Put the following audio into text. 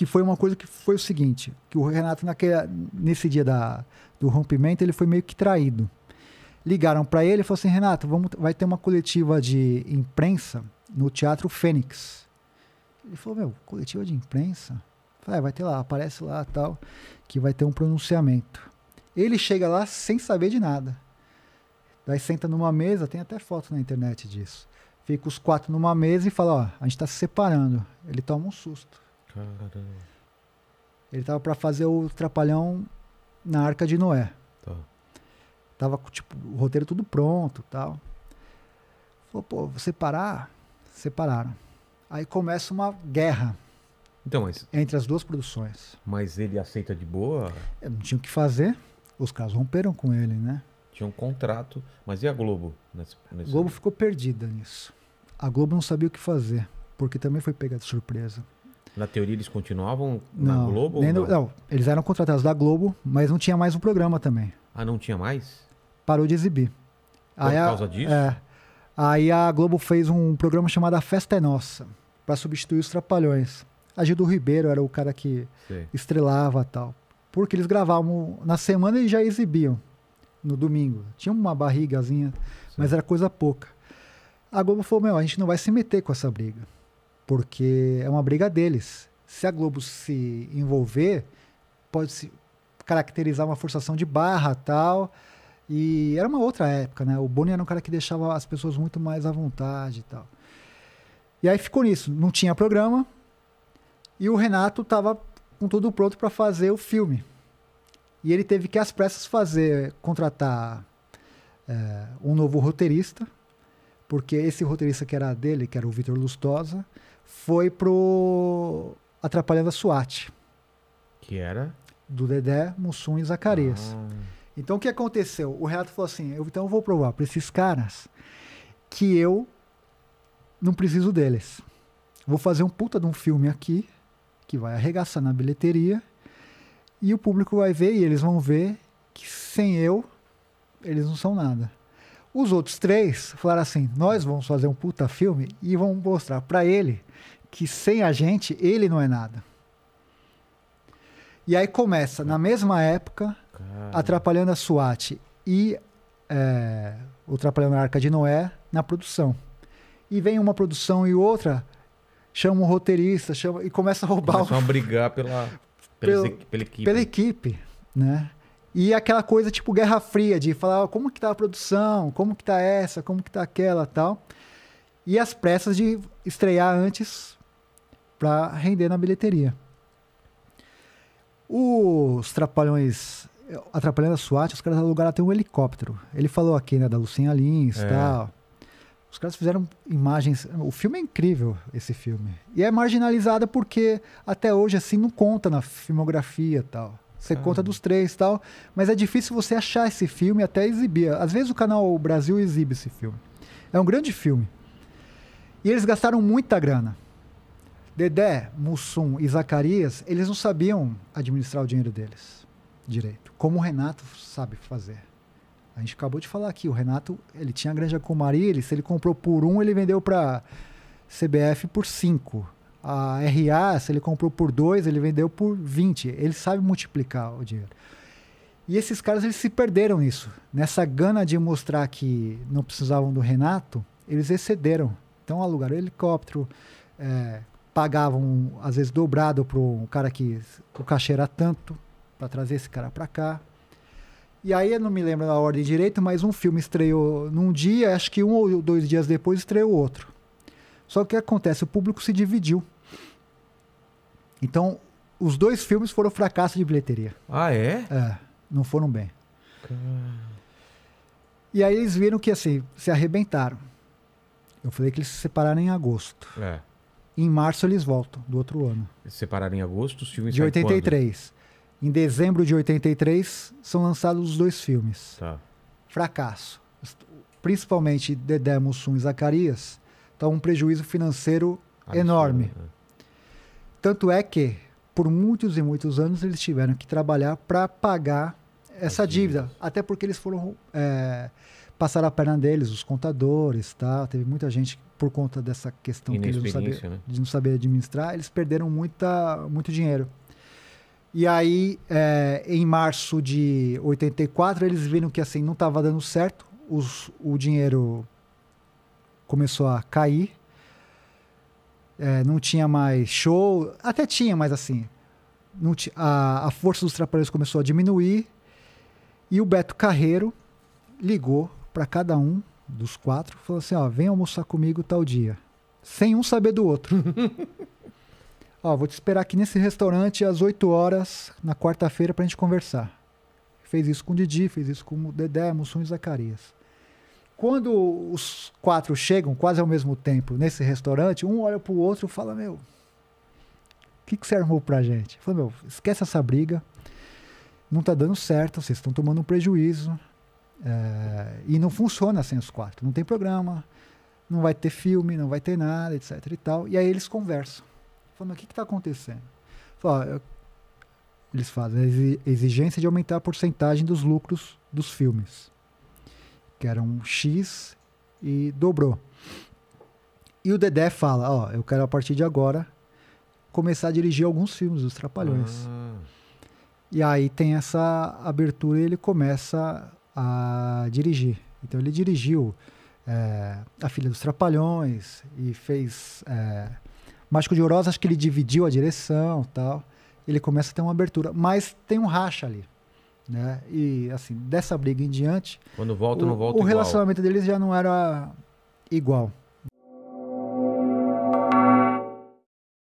que foi uma coisa que foi o seguinte, que o Renato nesse dia do rompimento, ele foi meio que traído. Ligaram para ele e falaram assim, Renato, vai ter uma coletiva de imprensa no Teatro Fênix. Ele falou, coletiva de imprensa? Falei, vai ter lá, aparece lá tal, que vai ter um pronunciamento. Ele chega lá sem saber de nada. Daí senta numa mesa, tem até foto na internet disso. Fica os 4 numa mesa e fala, a gente tá se separando. Ele toma um susto. Caramba. Ele tava para fazer o Trapalhão na Arca de Noé. Tá. Tava, tipo, o roteiro tudo pronto, tal. Falou, pô, vou separar? Separaram. Aí começa uma guerra Então, mas entre as duas produções. ele aceita de boa? Não tinha o que fazer, os caras romperam com ele, né? Tinha um contrato. Mas e a Globo? A Globo ficou perdida nisso. A Globo não sabia o que fazer, porque também foi pega de surpresa. Na teoria eles continuavam na Globo? Não, eles eram contratados da Globo, mas não tinha mais um programa também. Ah, não tinha mais? Parou de exibir. Por causa disso? Aí a Globo fez um programa chamado A Festa é Nossa, para substituir os Trapalhões. A Gildo Ribeiro era o cara que estrelava e tal. Porque eles gravavam na semana e já exibiam no domingo. Tinha uma barrigazinha, mas era coisa pouca. A Globo falou, a gente não vai se meter com essa briga, porque é uma briga deles. Se a Globo se envolver, pode se caracterizar uma forçação de barra e tal. E era uma outra época, né? O Boni era um cara que deixava as pessoas muito mais à vontade e tal. E aí ficou nisso. Não tinha programa e o Renato estava com tudo pronto para fazer o filme. E ele teve que, às pressas, contratar um novo roteirista, porque esse roteirista que era dele, que era o Vitor Lustosa, foi pro Atrapalhando a SWAT. Que era? Do Dedé, Mussum e Zacarias. Então o que aconteceu? O Renato falou assim, então eu vou provar para esses caras que eu não preciso deles. Vou fazer um puta de um filme aqui, que vai arregaçar na bilheteria, e o público vai ver, e eles vão ver que sem eu, eles não são nada. Os outros 3 falaram assim, nós vamos fazer um puta filme e vamos mostrar para ele que sem a gente, ele não é nada. E aí começa, na mesma época, Atrapalhando a SWAT e o Atrapalhando a Arca de Noé na produção. E vem uma produção e outra, chama um roteirista, e começa a roubar... Começam a brigar pela equipe. Pela equipe, né? E aquela coisa tipo Guerra Fria, de falar como que tá a produção, como que tá essa, como que tá aquela tal. E as pressas de estrear antes para render na bilheteria. Os Trapalhões, Atrapalhando a SWAT, os caras alugaram até um helicóptero. Ele falou aqui, né, da Lucinha Lins e tal. Os caras fizeram imagens... O filme é incrível, esse filme. E é marginalizada porque até hoje, assim, não conta na filmografia e tal. Você conta dos 3 e tal, mas é difícil você achar esse filme até exibir. Às vezes o canal Brasil exibe esse filme. É um grande filme. E eles gastaram muita grana. Dedé, Mussum e Zacarias, eles não sabiam administrar o dinheiro deles direito, como o Renato sabe fazer. A gente acabou de falar aqui, o Renato, ele tinha a Granja Comari, se ele comprou por 1, ele vendeu para CBF por 5. A RA, se ele comprou por 2, ele vendeu por 20. Ele sabe multiplicar o dinheiro. E esses caras, eles se perderam nisso. Nessa gana de mostrar que não precisavam do Renato, eles excederam. Então alugaram helicóptero, pagavam, às vezes, dobrado para um cara que o cachê era tanto, para trazer esse cara para cá. E aí, eu não me lembro da ordem direito, mas um filme estreou num dia, acho que 1 ou 2 dias depois estreou outro. Só que o que acontece? O público se dividiu. Então, os 2 filmes foram fracasso de bilheteria. Ah, é? Não foram bem. E aí eles viram que, assim, se arrebentaram. Eu falei que eles se separaram em agosto. Em março eles voltam, do outro ano. Eles se separaram em agosto, os filmes de 83. Em dezembro de 83, são lançados os 2 filmes. Fracasso. Principalmente Dedé, Mussum e Zacarias, tá um prejuízo financeiro enorme. Tanto é que, por muitos e muitos anos, eles tiveram que trabalhar para pagar essa dívida. Até porque eles foram passaram a perna deles, os contadores, tá? Teve muita gente, por conta dessa questão que eles de não saber administrar, eles perderam muito dinheiro. E aí, em março de 84, eles viram que assim, não estava dando certo, o dinheiro começou a cair, não tinha mais show, até tinha, mas assim, a força dos Trapalhões começou a diminuir, e o Beto Carreiro ligou para cada um dos 4, falou assim, ó, vem almoçar comigo tal dia, sem um saber do outro. Ó, vou te esperar aqui nesse restaurante às 8 horas, na quarta-feira, pra gente conversar. Fez isso com o Didi, fez isso com o Dedé, Mussum e Zacarias. Quando os 4 chegam, quase ao mesmo tempo, nesse restaurante, um olha pro outro e fala, meu, o que você armou pra gente? Fala, meu, esquece essa briga, não tá dando certo, vocês estão tomando um prejuízo, e não funciona sem os 4. Não tem programa, não vai ter filme, não vai ter nada, etc e tal. E aí eles conversam. Falando, o que está acontecendo? Eles fazem a exigência de aumentar a porcentagem dos lucros dos filmes, que eram X, e dobrou. E o Dedé fala, ó, eu quero a partir de agora começar a dirigir alguns filmes dos Trapalhões. E aí tem essa abertura e ele começa a dirigir. Então ele dirigiu A Filha dos Trapalhões e fez... Mágico de Oroz, acho que ele dividiu a direção e tal. Ele começa a ter uma abertura. Mas tem um racha ali, né? E, assim, dessa briga em diante... Quando volta, não volta igual. O relacionamento deles já não era igual.